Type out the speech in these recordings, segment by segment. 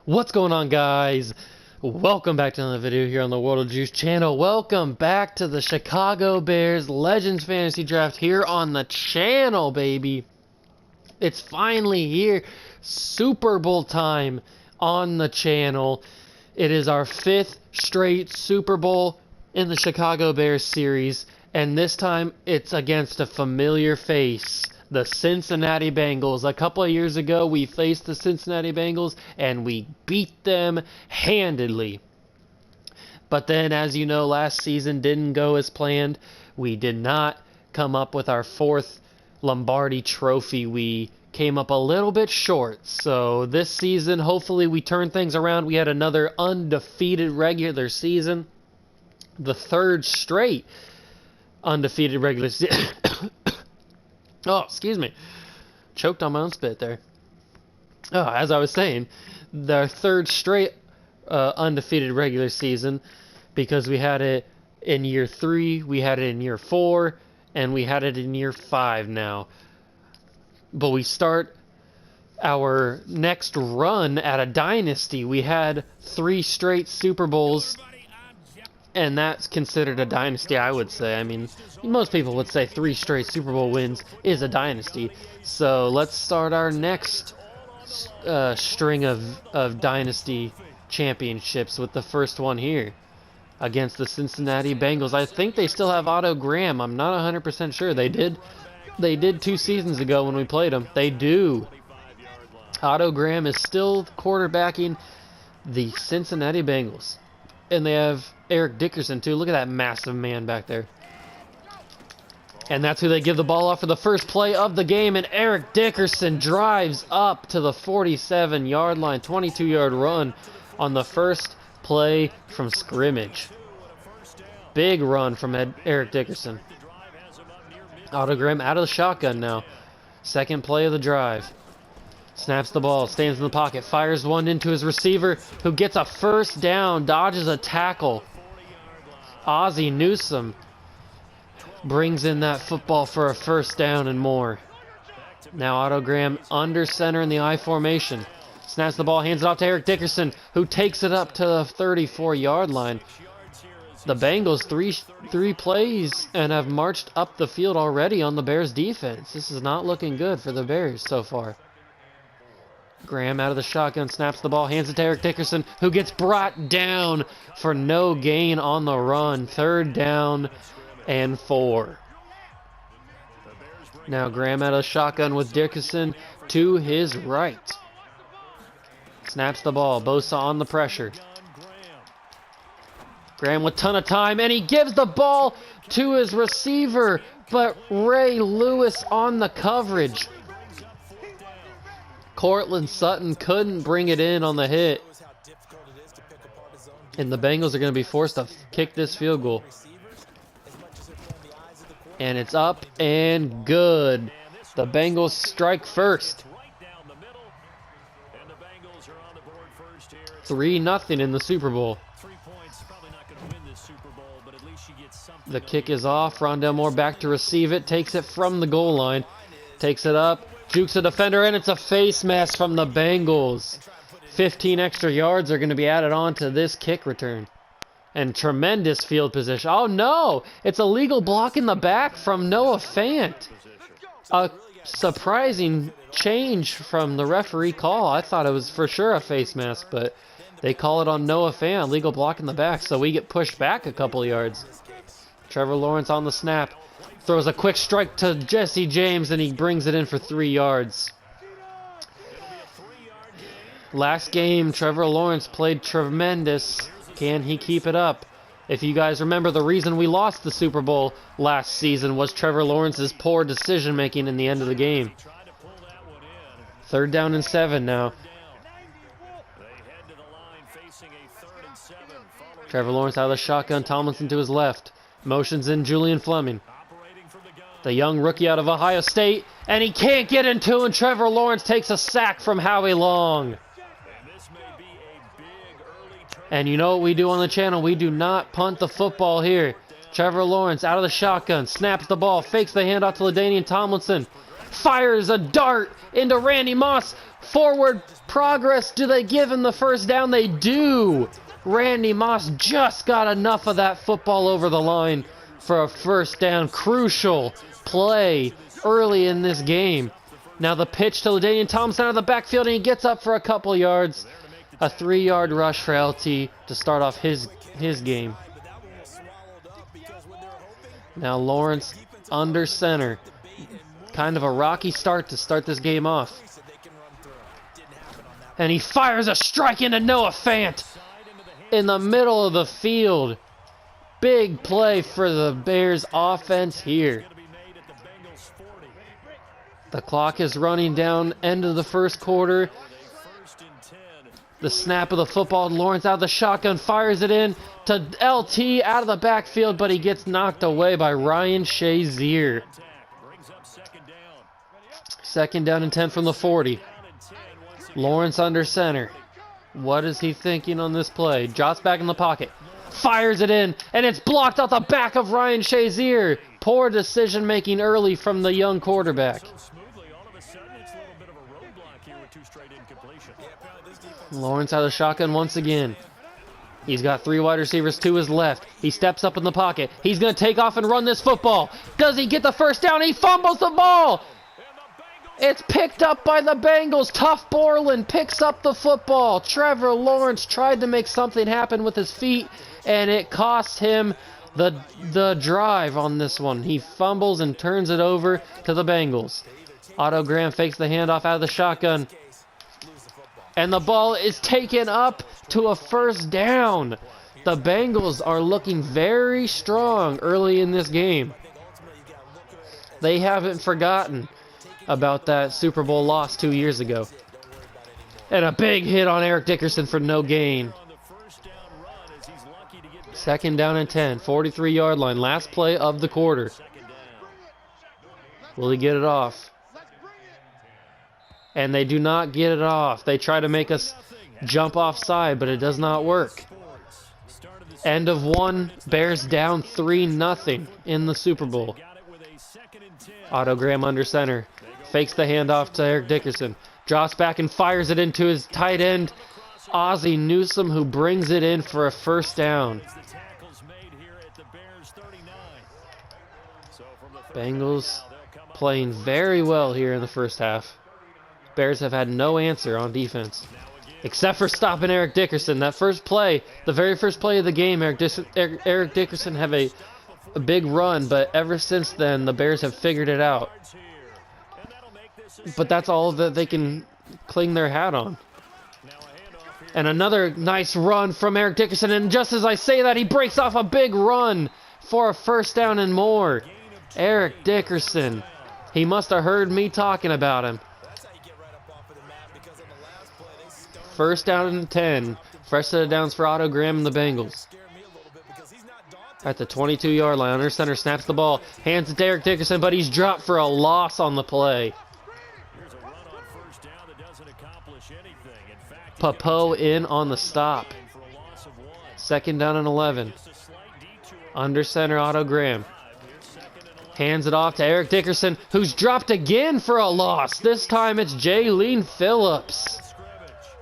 What's going on, guys? Welcome back to another video here on the World of Juice channel. Welcome back to the Chicago Bears Legends Fantasy Draft here on the channel, baby. It's finally here. Super Bowl time on the channel. It is our 5th straight Super Bowl in the Chicago Bears series, and this time it's against a familiar face. The Cincinnati Bengals. A couple of years ago, we faced the Cincinnati Bengals, and we beat them handedly. But then, as you know, last season didn't go as planned. We did not come up with our 4th Lombardi trophy. We came up a little bit short. So this season, hopefully we turn things around. We had another undefeated regular season. The 3rd straight undefeated regular season. Oh, excuse me. Choked on my own spit there. Oh, as I was saying, the 3rd straight undefeated regular season, because we had it in year 3, we had it in year 4, and we had it in year 5 now. But we start our next run at a dynasty. We had 3 straight Super Bowls, and that's considered a dynasty, I would say. I mean, most people would say 3 straight Super Bowl wins is a dynasty. So let's start our next string of dynasty championships with the first one here against the Cincinnati Bengals. I think they still have Otto Graham. I'm not 100% sure. They did 2 seasons ago when we played them. They do. Otto Graham is still quarterbacking the Cincinnati Bengals. And they have Eric Dickerson, too. Look at that massive man back there. And that's who they give the ball off for the first play of the game. And Eric Dickerson drives up to the 47-yard line. 22-yard run on the first play from scrimmage. Big run from Eric Dickerson. Otto Graham out of the shotgun now. Second play of the drive. Snaps the ball, stands in the pocket, fires one into his receiver, who gets a first down, dodges a tackle. Ozzie Newsome brings in that football for a first down and more. Now Otto Graham under center in the I formation. Snaps the ball, hands it off to Eric Dickerson, who takes it up to the 34-yard line. The Bengals three plays and have marched up the field already on the Bears defense. This is not looking good for the Bears so far. Graham out of the shotgun, snaps the ball, hands it to Eric Dickerson, who gets brought down for no gain on the run. 3rd down and 4. Now Graham out of the shotgun with Dickerson to his right. Snaps the ball, Bosa on the pressure. Graham with ton of time, and he gives the ball to his receiver, but Ray Lewis on the coverage. Cortland Sutton couldn't bring it in on the hit. And the Bengals are going to be forced to kick this field goal. And it's up and good. The Bengals strike first. 3-0 in the Super Bowl. The kick is off. Rondell Moore back to receive it. Takes it from the goal line. Takes it up. Jukes a defender, and it's a face mask from the Bengals. 15 extra yards are going to be added on to this kick return. And tremendous field position. Oh, no! It's a legal block in the back from Noah Fant. A surprising change from the referee call. I thought it was for sure a face mask, but they call it on Noah Fant. Legal block in the back, so we get pushed back a couple of yards. Trevor Lawrence on the snap. Throws a quick strike to Jesse James, and he brings it in for 3 yards. Last game, Trevor Lawrence played tremendous. Can he keep it up? If you guys remember, the reason we lost the Super Bowl last season was Trevor Lawrence's poor decision-making in the end of the game. 3rd down and 7 now. Trevor Lawrence out of the shotgun, Tomlinson to his left. Motions in Julian Fleming. The young rookie out of Ohio State, and he can't get into, and Trevor Lawrence takes a sack from Howie Long. And you know what we do on the channel? We do not punt the football here. Trevor Lawrence out of the shotgun, snaps the ball, fakes the handoff to LaDainian Tomlinson. fires a dart into Randy Moss. Forward progress. Do they give him the first down? They do. Randy Moss just got enough of that football over the line for a first down. Crucial play early in this game. Now the pitch to LaDainian Thompson out of the backfield, and he gets up for a couple yards. A 3-yard rush for LT to start off his game. Now Lawrence under center. Kind of a rocky start to start this game off. And he fires a strike into Noah Fant in the middle of the field. Big play for the Bears offense here. The clock is running down, end of the first quarter. The snap of the football, Lawrence out of the shotgun, fires it in to LT out of the backfield, but he gets knocked away by Ryan Shazier. Second down and 10 from the 40. Lawrence under center. What is he thinking on this play? Jots back in the pocket. Fires it in, and it's blocked out the back of Ryan Shazier. Poor decision making early from the young quarterback. Lawrence out of the shotgun once again. He's got 3 wide receivers to his left. He steps up in the pocket. He's going to take off and run this football. Does he get the first down? He fumbles the ball. It's picked up by the Bengals. Tough Borland picks up the football. Trevor Lawrence tried to make something happen with his feet, and it cost him the drive on this one. He fumbles and turns it over to the Bengals. Otto Graham fakes the handoff out of the shotgun. And the ball is taken up to a first down. The Bengals are looking very strong early in this game. They haven't forgotten about that Super Bowl loss 2 years ago. And a big hit on Eric Dickerson for no gain. Second down and 10, 43-yard line. Last play of the quarter. Will he get it off? And they do not get it off. They try to make us jump offside, but it does not work. End of one. Bears down 3-0 in the Super Bowl. Otto Graham under center. Fakes the handoff to Eric Dickerson. Drops back and fires it into his tight end, Ozzie Newsome, who brings it in for a first down. Bengals playing very well here in the first half. Bears have had no answer on defense, except for stopping Eric Dickerson. That first play, the very first play of the game, Eric Dickerson had a big run, but ever since then, the Bears have figured it out. But that's all that they can cling their hat on. And another nice run from Eric Dickerson, and just as I say that, he breaks off a big run for a first down and more. Eric Dickerson. He must have heard me talking about him. First down and 10. Fresh set of downs for Otto Graham and the Bengals. At the 22-yard line, under center snaps the ball. Hands it to Eric Dickerson, but he's dropped for a loss on the play. Papo in on the stop. Second down and 11. Under center, Otto Graham. Hands it off to Eric Dickerson, who's dropped again for a loss. This time it's Jaylene Phillips.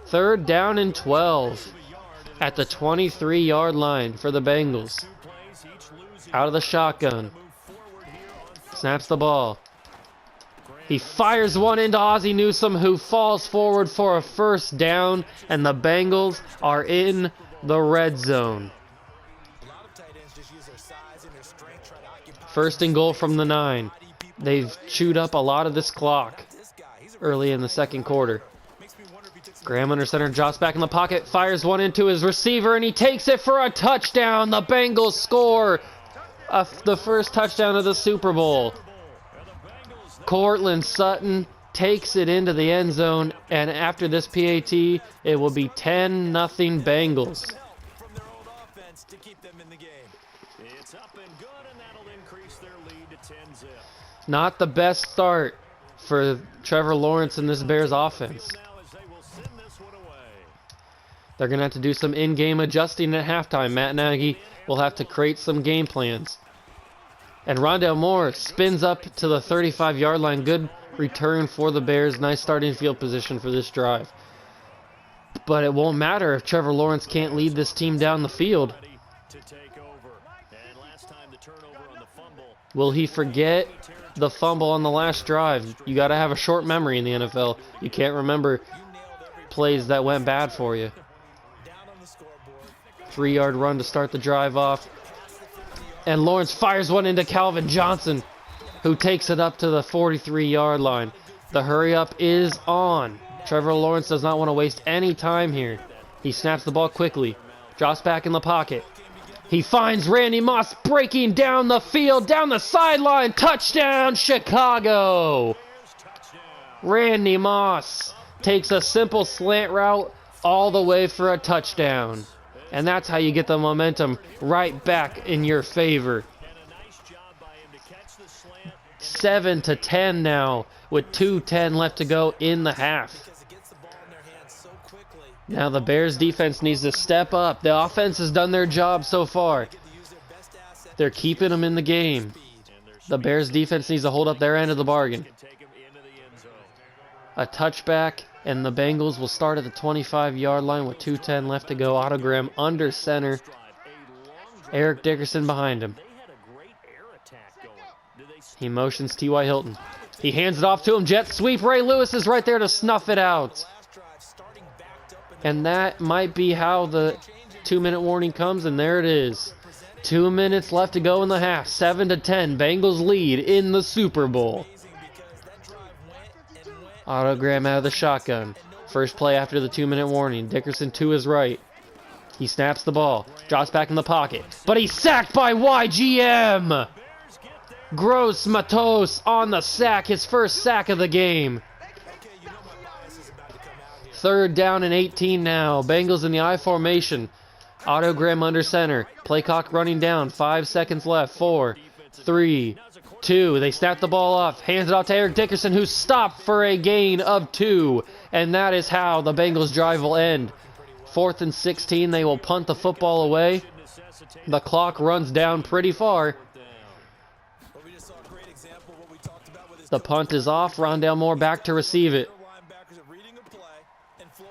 Third down and 12 at the 23-yard line for the Bengals. Out of the shotgun. Snaps the ball. He fires one into Ozzie Newsome, who falls forward for a first down, and the Bengals are in the red zone. First and goal from the 9. They've chewed up a lot of this clock early in the second quarter. Graham under center, drops back in the pocket, fires one into his receiver, and he takes it for a touchdown. The Bengals score the first touchdown of the Super Bowl. Cortland Sutton takes it into the end zone, and after this PAT, it will be 10-0 Bengals. Not the best start for Trevor Lawrence and this Bears offense. They're going to have to do some in-game adjusting at halftime. Matt Nagy will have to create some game plans. And Rondale Moore spins up to the 35-yard line. Good return for the Bears. Nice starting field position for this drive. But it won't matter if Trevor Lawrence can't lead this team down the field. Will he forget the fumble on the last drive? You got to have a short memory in the NFL. You can't remember plays that went bad for you. 3-yard run to start the drive off. And Lawrence fires one into Calvin Johnson, who takes it up to the 43-yard line. The hurry up is on. Trevor Lawrence does not want to waste any time here. He snaps the ball quickly, drops back in the pocket. He finds Randy Moss breaking down the field, down the sideline. Touchdown, Chicago! Randy Moss takes a simple slant route all the way for a touchdown. And that's how you get the momentum right back in your favor. 7-10 now, with 2:10 left to go in the half. Now the Bears defense needs to step up. The offense has done their job so far. They're keeping them in the game. The Bears defense needs to hold up their end of the bargain. A touchback, and the Bengals will start at the 25-yard line with 2:10 left to go. Autogram under center. Eric Dickerson behind him. He motions T.Y. Hilton. He hands it off to him. Jet sweep. Ray Lewis is right there to snuff it out. And that might be how the 2-minute warning comes, and there it is. 2 minutes left to go in the half. 7-10. Bengals lead in the Super Bowl. Autogram out of the shotgun. First play after the 2-minute warning. Dickerson to his right. He snaps the ball. Drops back in the pocket. But he's sacked by YGM. Gross Matos on the sack. His first sack of the game. 3rd down and 18 now. Bengals in the I formation. Autogram under center. Play clock running down. 5 seconds left. 4, 3, 2. They snap the ball off. Hands it off to Eric Dickerson, who's stopped for a gain of 2. And that is how the Bengals drive will end. 4th and 16. They will punt the football away. The clock runs down pretty far. The punt is off. Rondale Moore back to receive it.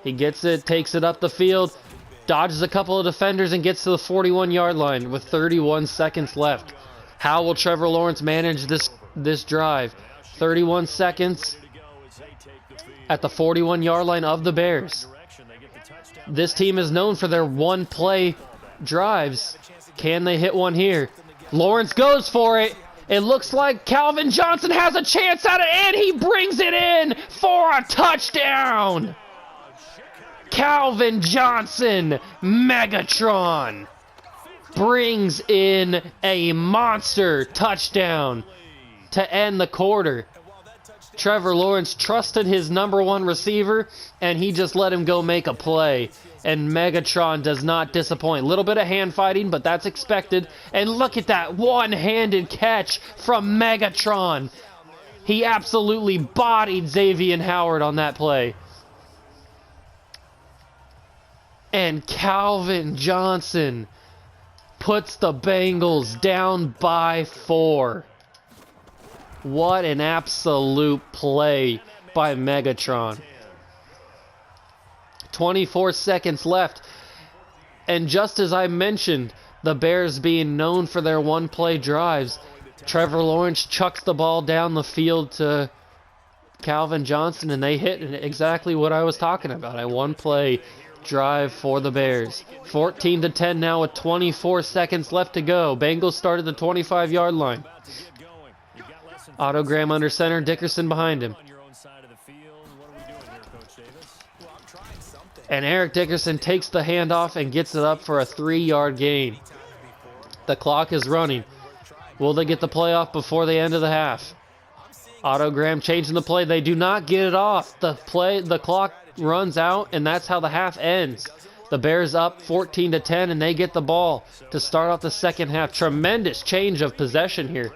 He gets it, takes it up the field, dodges a couple of defenders, and gets to the 41-yard line with 31 seconds left. How will Trevor Lawrence manage this drive? 31 seconds at the 41-yard line of the Bears. This team is known for their one-play drives. Can they hit one here? Lawrence goes for it. It looks like Calvin Johnson has a chance at it, and he brings it in for a touchdown. Calvin Johnson, Megatron, brings in a monster touchdown to end the quarter. Trevor Lawrence trusted his #1 receiver, and he just let him go make a play. And Megatron does not disappoint. A little bit of hand fighting, but that's expected. And look at that one-handed catch from Megatron. He absolutely bodied Xavier Howard on that play. And Calvin Johnson puts the Bengals down by 4. What an absolute play by Megatron. 24 seconds left. And just as I mentioned, the Bears being known for their one-play drives, Trevor Lawrence chucks the ball down the field to Calvin Johnson, and they hit exactly what I was talking about, a one-play drive for the Bears. 14-10 now with 24 seconds left to go. Bengals start at the 25-yard line. Autogram under center, Dickerson behind him. And Eric Dickerson takes the handoff and gets it up for a 3-yard gain. The clock is running. Will they get the play off before the end of the half? Autogram changing the play. They do not get it off. The clock runs out, and that's how the half ends. The Bears up 14-10, and they get the ball to start off the second half. Tremendous change of possession here.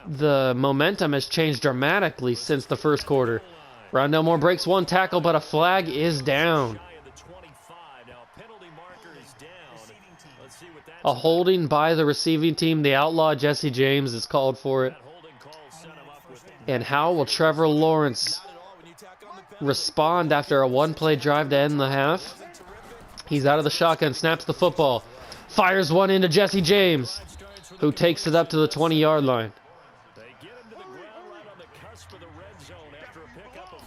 The momentum has changed dramatically since the first quarter. Rondale Moore breaks one tackle, but a flag is down. A holding by the receiving team. The outlaw Jesse James is called for it. And how will Trevor Lawrence respond after a one-play drive to end the half? He's out of the shotgun, snaps the football, fires one into Jesse James, who takes it up to the 20-yard line.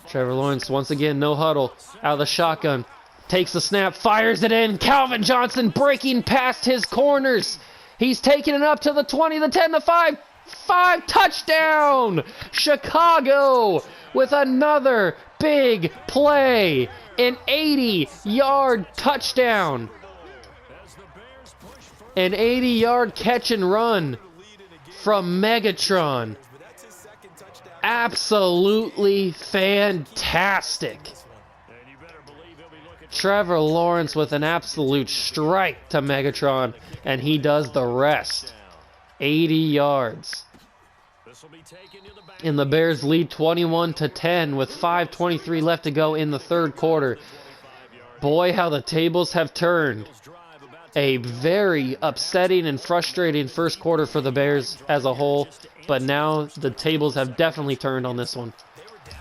Trevor Lawrence, once again, no huddle, out of the shotgun, takes the snap, fires it in. Calvin Johnson breaking past his corners. He's taking it up to the 20, the 10, the 5. Touchdown! Chicago with another big play. An 80-yard touchdown. An 80-yard catch and run from Megatron. Absolutely fantastic. Trevor Lawrence with an absolute strike to Megatron, and he does the rest. 80 yards. And the Bears lead 21-10 with 5:23 left to go in the third quarter. Boy, how the tables have turned. A very upsetting and frustrating first quarter for the Bears as a whole, but now the tables have definitely turned on this one.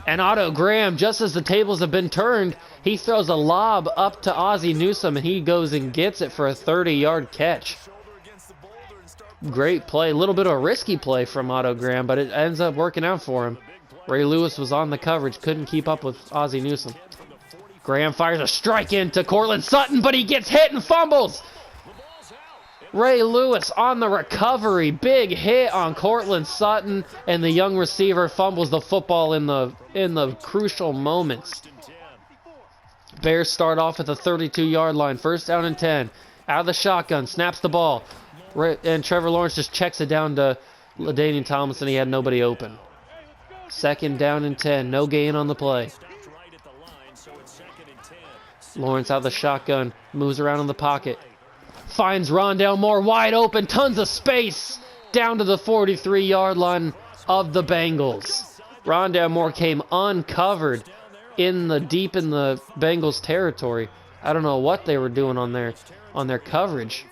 And Otto Graham, just as the tables have been turned, he throws a lob up to Ozzie Newsome, and he goes and gets it for a 30-yard catch. Great play. A little bit of a risky play from Otto Graham, but it ends up working out for him. Ray Lewis was on the coverage, couldn't keep up with Ozzie Newsome. Graham fires a strike into Cortland Sutton, but he gets hit and fumbles. Ray Lewis on the recovery. Big hit on Cortland Sutton, and the young receiver fumbles the football in the crucial moments. Bears start off at the 32-yard line. First down and 10. Out of the shotgun. Snaps the ball. And Trevor Lawrence just checks it down to LaDainian Tomlinson. He had nobody open. Second down and 10. No gain on the play. Lawrence out of the shotgun. Moves around in the pocket. Finds Rondale Moore wide open. Tons of space. Down to the 43-yard line of the Bengals. Rondale Moore came uncovered deep in the Bengals territory. I don't know what they were doing on their coverage.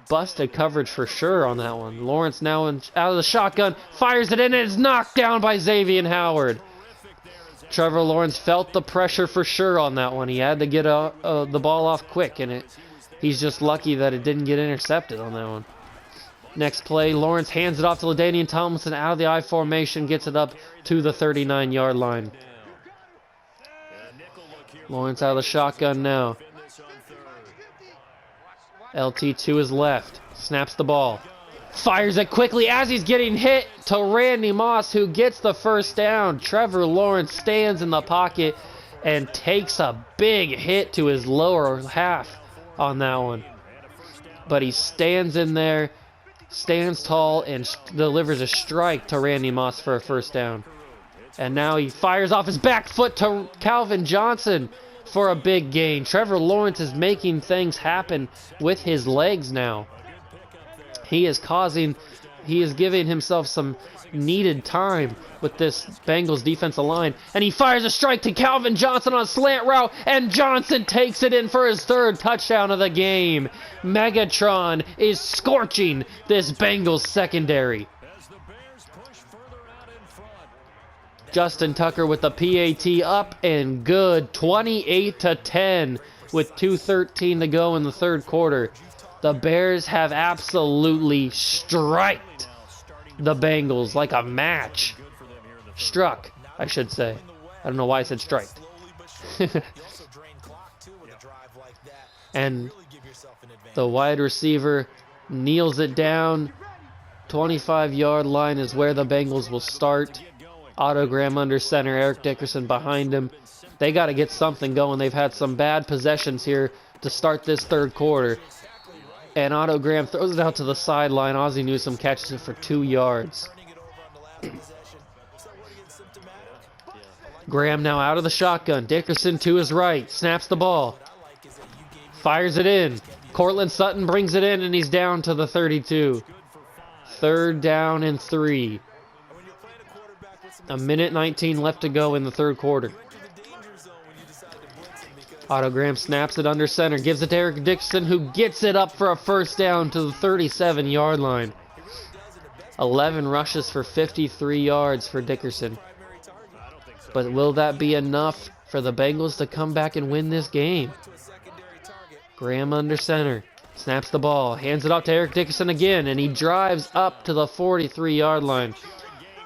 Busted coverage for sure on that one. Lawrence now out of the shotgun. Fires it in, and it's knocked down by Xavier Howard. Trevor Lawrence felt the pressure for sure on that one. He had to get the ball off quick, and he's just lucky that it didn't get intercepted on that one. Next play, Lawrence hands it off to LaDainian Tomlinson out of the I formation, gets it up to the 39-yard line. Lawrence out of the shotgun now. LT to his left. Snaps the ball. Fires it quickly as he's getting hit to Randy Moss, who gets the first down. Trevor Lawrence stands in the pocket and takes a big hit to his lower half on that one. But he stands in there, stands tall, and delivers a strike to Randy Moss for a first down. And now he fires off his back foot to Calvin Johnson for a big gain. Trevor Lawrence is making things happen with his legs now. He is giving himself some needed time with this Bengals defensive line. And he fires a strike to Calvin Johnson on a slant route, and Johnson takes it in for his third touchdown of the game. Megatron is scorching this Bengals secondary. Justin Tucker with the PAT up and good. 28-10 with 2:13 to go in the third quarter. The Bears have absolutely striked the Bengals like a match. Struck, I should say. I don't know why I said striked. And the wide receiver kneels it down. 25-yard line is where the Bengals will start. Otto Graham under center, Eric Dickerson behind him. They got to get something going. They've had some bad possessions here to start this third quarter. And Otto Graham throws it out to the sideline. Ozzie Newsome catches it for 2 yards. Graham now out of the shotgun. Dickerson to his right. Snaps the ball. Fires it in. Cortland Sutton brings it in, and he's down to the 32. Third down and 3. A minute 19 left to go in the third quarter. Otto Graham snaps it under center, gives it to Eric Dickerson, who gets it up for a first down to the 37-yard line. 11 rushes for 53 yards for Dickerson. But will that be enough for the Bengals to come back and win this game? Graham under center. Snaps the ball. Hands it off to Eric Dickerson again. And he drives up to the 43-yard line.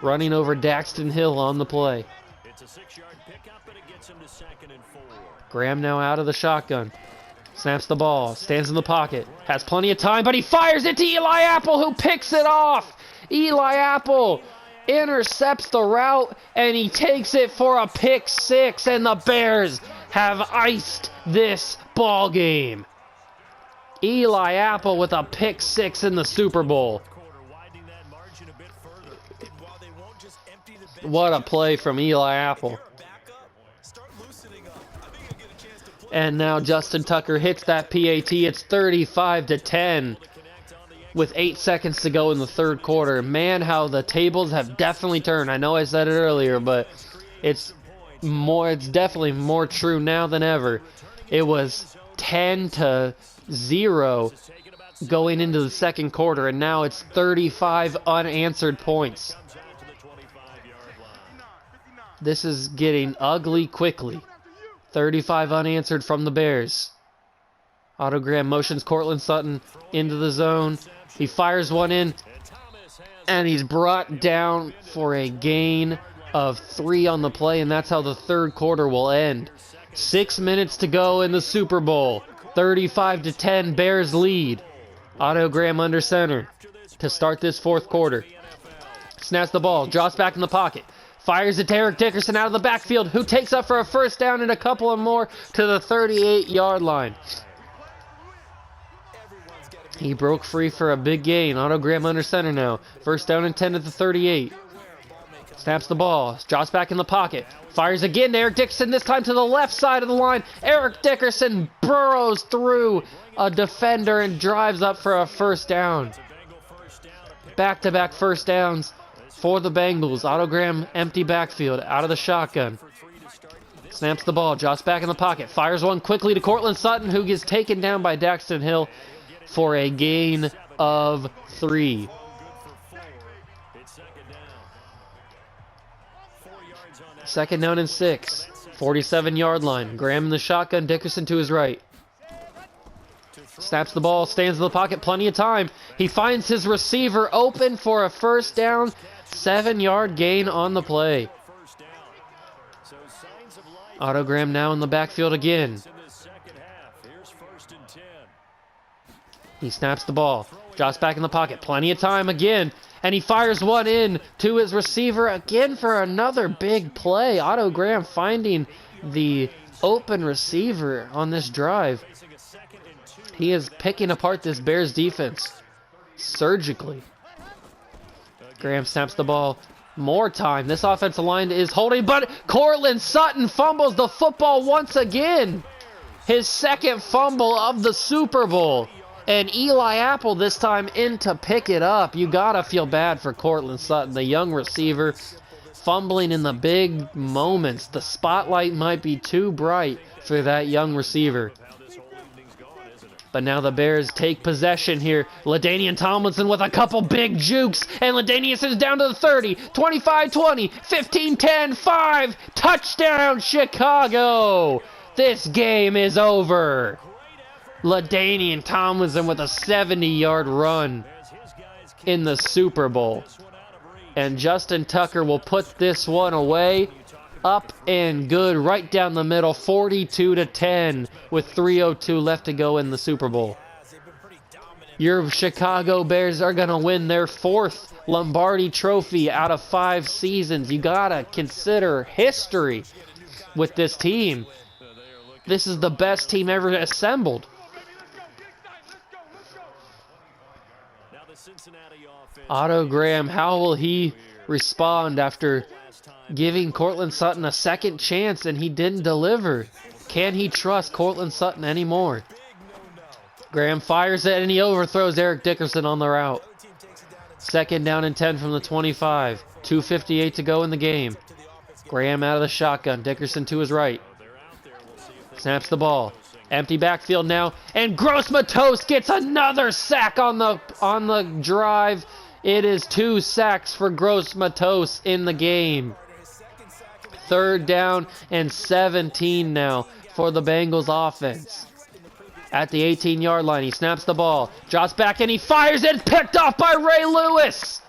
Running over Daxton Hill on the play. Graham now out of the shotgun. Snaps the ball. Stands in the pocket. Has plenty of time, but he fires it to Eli Apple, who picks it off. Eli Apple intercepts the route, and he takes it for a pick six, and the Bears have iced this ball game. Eli Apple with a pick six in the Super Bowl. What a play from Eli Apple. And now Justin Tucker hits that PAT. It's 35-10 with 8 seconds to go in the third quarter. Man, how the tables have definitely turned. I know I said it earlier, but it's definitely more true now than ever. It was 10-0 going into the second quarter, and now it's 35 unanswered points. This is getting ugly quickly. 35 unanswered from the Bears. Otto Graham motions Courtland Sutton into the zone. He fires one in, and he's brought down for a gain of 3 on the play, and that's how the third quarter will end. 6 minutes to go in the Super Bowl. 35-10, Bears lead. Otto Graham under center to start this fourth quarter. Snaps the ball, drops back in the pocket. Fires it to Eric Dickerson out of the backfield, who takes up for a first down and a couple of more to the 38-yard line. He broke free for a big gain. Otto Graham under center now. First down and 10 at the 38. Snaps the ball, drops back in the pocket. Fires again to Eric Dickerson, this time to the left side of the line. Eric Dickerson burrows through a defender and drives up for a first down. Back-to-back first downs for the Bengals. Otto Graham, empty backfield, out of the shotgun. Snaps the ball, drops back in the pocket. Fires one quickly to Courtland Sutton, who gets taken down by Daxton Hill for a gain of 3. Second down and 6. 47-yard line. Graham in the shotgun, Dickerson to his right. Snaps the ball, stands in the pocket, plenty of time. He finds his receiver open for a first down. 7-yard gain on the play. Otto Graham now in the backfield again. He snaps the ball, drops back in the pocket, plenty of time again, and he fires one in to his receiver again for another big play. Otto Graham finding the open receiver on this drive. He is picking apart this Bears defense surgically. Graham snaps the ball. More time. This offensive line is holding, but Courtland Sutton fumbles the football once again. His second fumble of the Super Bowl. And Eli Apple this time in to pick it up. You gotta feel bad for Courtland Sutton, the young receiver, fumbling in the big moments. The spotlight might be too bright for that young receiver. But now the Bears take possession here. LaDainian Tomlinson with a couple big jukes. And LaDainian is down to the 30. 25-20. 15-10. 5. Touchdown, Chicago. This game is over. LaDainian Tomlinson with a 70-yard run in the Super Bowl. And Justin Tucker will put this one away. Up and good, right down the middle, 42-10 with 3:02 left to go in the Super Bowl. Your Chicago Bears are going to win their 4th Lombardi Trophy out of 5 seasons. You got to consider history with this team. This is the best team ever assembled. Otto Graham, how will he respond after giving Courtland Sutton a second chance and he didn't deliver? Can he trust Courtland Sutton anymore? Graham fires it and he overthrows Eric Dickerson on the route. Second down and 10 from the 25. 2:58 to go in the game. Graham out of the shotgun. Dickerson to his right. Snaps the ball. Empty backfield now. And Gross Matos gets another sack on the drive. It is 2 sacks for Gross Matos in the game. 3rd down and 17 now for the Bengals offense. At the 18-yard line, he snaps the ball, drops back, and he fires it. Picked off by Ray Lewis.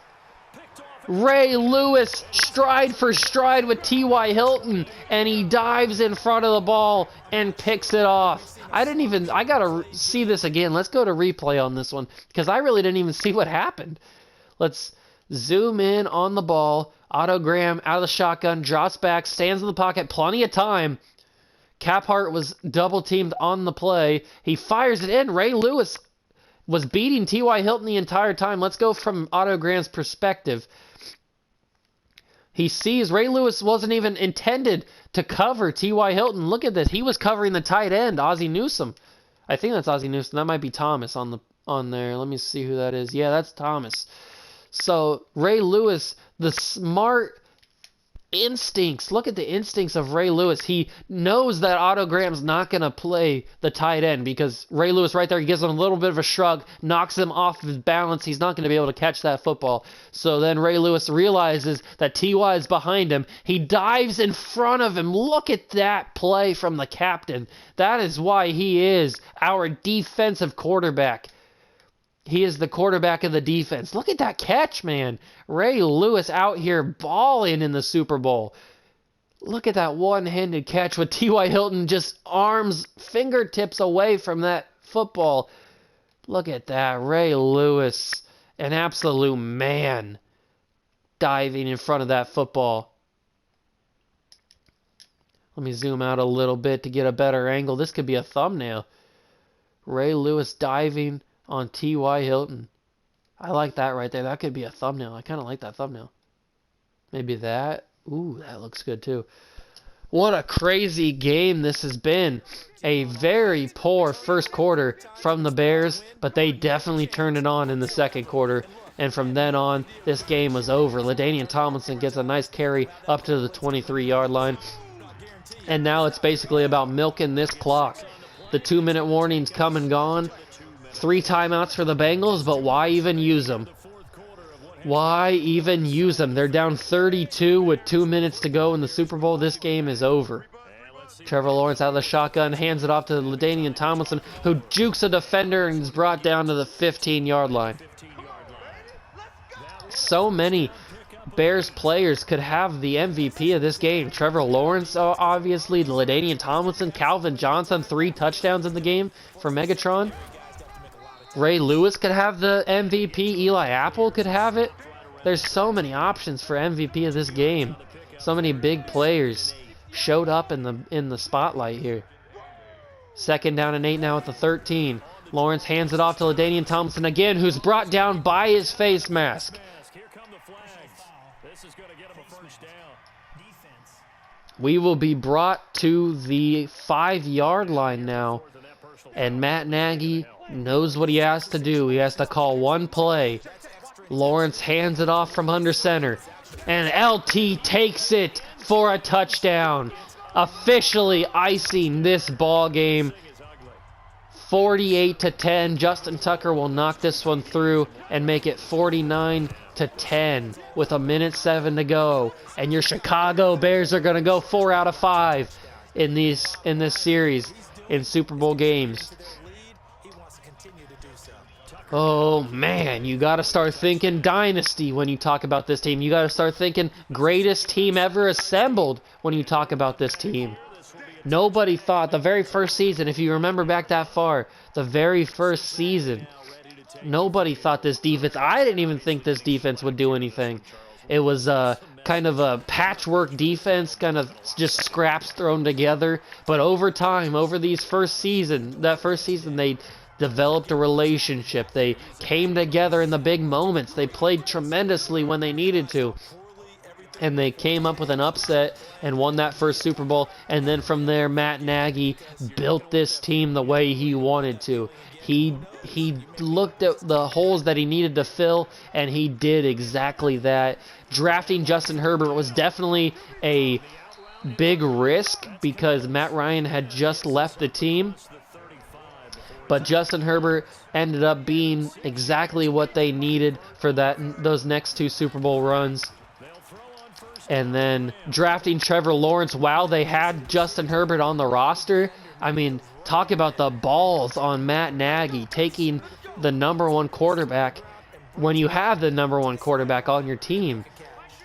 Ray Lewis, stride for stride with T.Y. Hilton, and he dives in front of the ball and picks it off. I gotta see this again. Let's go to replay on this one, because I really didn't even see what happened. Let's zoom in on the ball. Otto Graham out of the shotgun, drops back, stands in the pocket, plenty of time. Caphart was double-teamed on the play. He fires it in. Ray Lewis was beating T.Y. Hilton the entire time. Let's go from Otto Graham's perspective. He sees Ray Lewis wasn't even intended to cover T.Y. Hilton. Look at this. He was covering the tight end, Ozzie Newsome. I think that's Ozzie Newsome. That might be Thomas on there. Let me see who that is. Yeah, that's Thomas. So Ray Lewis, the smart instincts. Look at the instincts of Ray Lewis. He knows that Otto Graham's not going to play the tight end because Ray Lewis right there, he gives him a little bit of a shrug, knocks him off his balance. He's not going to be able to catch that football. So then Ray Lewis realizes that T.Y. is behind him. He dives in front of him. Look at that play from the captain. That is why he is our defensive quarterback. He is the quarterback of the defense. Look at that catch, man. Ray Lewis out here balling in the Super Bowl. Look at that one-handed catch with T.Y. Hilton just arms, fingertips away from that football. Look at that. Ray Lewis, an absolute man, diving in front of that football. Let me zoom out a little bit to get a better angle. This could be a thumbnail. Ray Lewis diving on T.Y. Hilton. I like that right there. That could be a thumbnail. I kind of like that thumbnail. Maybe that. Ooh, that looks good too. What a crazy game this has been. A very poor first quarter from the Bears, but they definitely turned it on in the second quarter. And from then on, this game was over. LaDainian Tomlinson gets a nice carry up to the 23-yard line. And now it's basically about milking this clock. The 2-minute warning's come and gone. 3 timeouts for the Bengals, but why even use them? Why even use them? They're down 32 with 2 minutes to go in the Super Bowl. This game is over. Trevor Lawrence out of the shotgun, hands it off to LaDainian Tomlinson, who jukes a defender and is brought down to the 15-yard line. So many Bears players could have the MVP of this game. Trevor Lawrence, obviously, LaDainian Tomlinson, Calvin Johnson, 3 touchdowns in the game for Megatron. Ray Lewis could have the MVP. Eli Apple could have it. There's so many options for MVP of this game. So many big players showed up in the spotlight here. 2nd down and 8 now at the 13. Lawrence hands it off to LaDainian Tomlinson again, who's brought down by his face mask. We will be brought to the 5-yard line now. And Matt Nagy knows what he has to do. He has to call one play. Lawrence hands it off from under center. And LT takes it for a touchdown. Officially icing this ball game. 48-10. Justin Tucker will knock this one through and make it 49-10 with 1:07 to go. And your Chicago Bears are going to go 4 out of 5 in this series in Super Bowl games. Oh man, you got to start thinking dynasty when you talk about this team. You got to start thinking greatest team ever assembled when you talk about this team. Nobody thought the very first season, if you remember back that far, the very first season, nobody thought this defense, I didn't even think this defense would do anything. It was kind of a patchwork defense, kind of just scraps thrown together. But over time, over that first season, they developed a relationship. They came together in the big moments. They played tremendously when they needed to. And they came up with an upset and won that first Super Bowl. And then from there, Matt Nagy built this team the way he wanted to. He looked at the holes that he needed to fill, and he did exactly that. Drafting Justin Herbert was definitely a big risk because Matt Ryan had just left the team. But Justin Herbert ended up being exactly what they needed for those next 2 Super Bowl runs. And then drafting Trevor Lawrence while they had Justin Herbert on the roster. I mean, talk about the balls on Matt Nagy taking the #1 quarterback when you have the #1 quarterback on your team.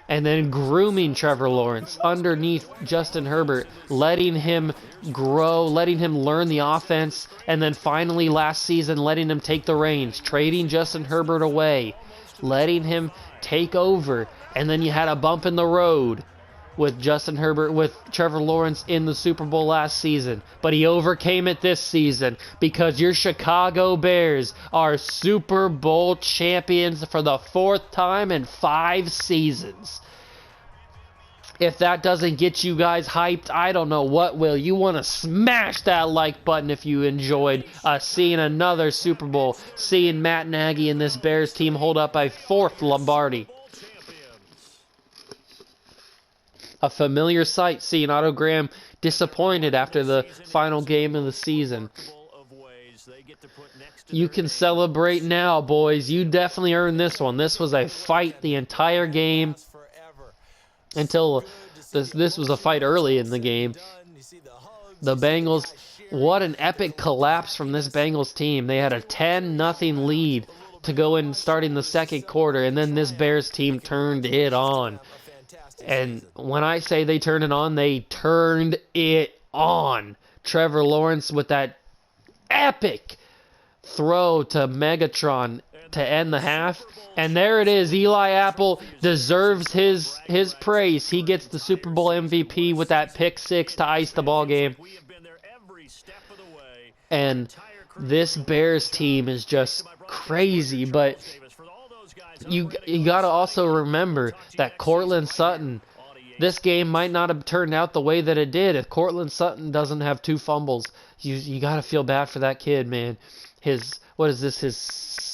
And then grooming Trevor Lawrence underneath Justin Herbert, letting him grow, letting him learn the offense, and then finally last season letting him take the reins, trading Justin Herbert away, letting him take over, and then you had a bump in the road with Justin Herbert, with Trevor Lawrence in the Super Bowl last season. But he overcame it this season because your Chicago Bears are Super Bowl champions for the 4th time in 5 seasons. If that doesn't get you guys hyped, I don't know what will. You want to smash that like button if you enjoyed seeing another Super Bowl, seeing Matt Nagy and this Bears team hold up a 4th Lombardi. A familiar sight seeing Otto Graham disappointed after the final game of the season. You can celebrate now, boys. You definitely earned this one. This was a fight the entire game until this was a fight early in the game. The Bengals, what an epic collapse from this Bengals team. They had a 10-0 lead to go in starting the 2nd quarter, and then this Bears team turned it on. And when I say they turned it on, they turned it on. Trevor Lawrence with that epic throw to Megatron to end the half. And there it is. Eli Apple deserves his praise. He gets the Super Bowl MVP with that pick 6 to ice the ball game. And this Bears team is just crazy, but you got to also remember that Courtland Sutton, this game might not have turned out the way that it did if Courtland Sutton doesn't have 2 fumbles. You got to feel bad for that kid, man. His 6th,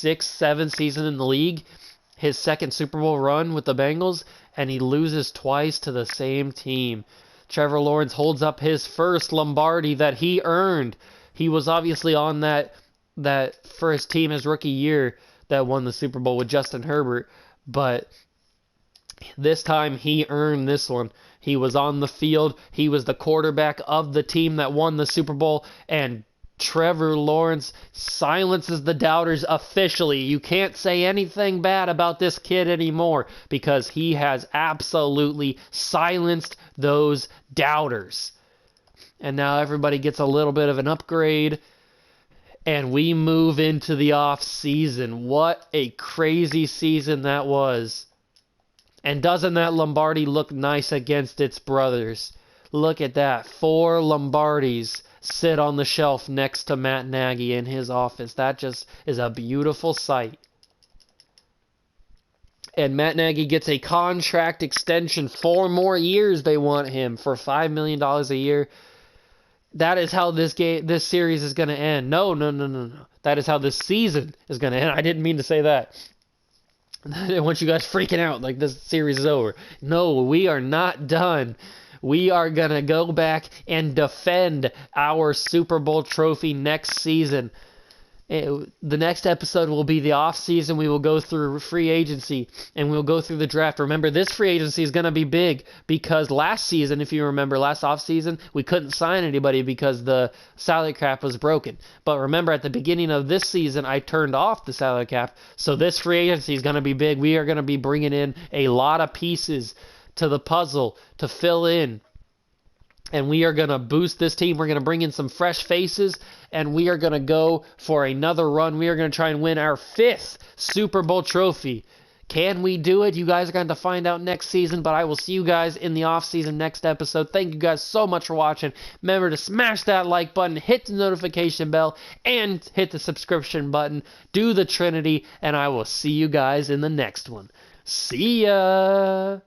7th season in the league, his 2nd Super Bowl run with the Bengals, and he loses twice to the same team. Trevor Lawrence holds up his 1st Lombardi that he earned. He was obviously on that for his team his rookie year that won the Super Bowl with Justin Herbert, but this time he earned this one. He was on the field. He was the quarterback of the team that won the Super Bowl, and Trevor Lawrence silences the doubters officially. You can't say anything bad about this kid anymore because he has absolutely silenced those doubters. And now everybody gets a little bit of an upgrade. And we move into the off season. What a crazy season that was. And doesn't that Lombardi look nice against its brothers? Look at that. 4 Lombardis sit on the shelf next to Matt Nagy in his office. That just is a beautiful sight. And Matt Nagy gets a contract extension. 4 more years they want him for $5 million a year. That is how this series is going to end. No. That is how this season is going to end. I didn't mean to say that. I didn't want you guys freaking out like this series is over. No, we are not done. We are going to go back and defend our Super Bowl trophy next season. The next episode will be the off season. We will go through free agency and we'll go through the draft. Remember, this free agency is going to be big because last season, if you remember, last off season, we couldn't sign anybody because the salary cap was broken. But remember, at the beginning of this season, I turned off the salary cap. So this free agency is going to be big. We are going to be bringing in a lot of pieces to the puzzle to fill in. And we are going to boost this team. We're going to bring in some fresh faces, and we are going to go for another run. We are going to try and win our 5th Super Bowl trophy. Can we do it? You guys are going to find out next season, but I will see you guys in the offseason next episode. Thank you guys so much for watching. Remember to smash that like button, hit the notification bell, and hit the subscription button. Do the Trinity, and I will see you guys in the next one. See ya!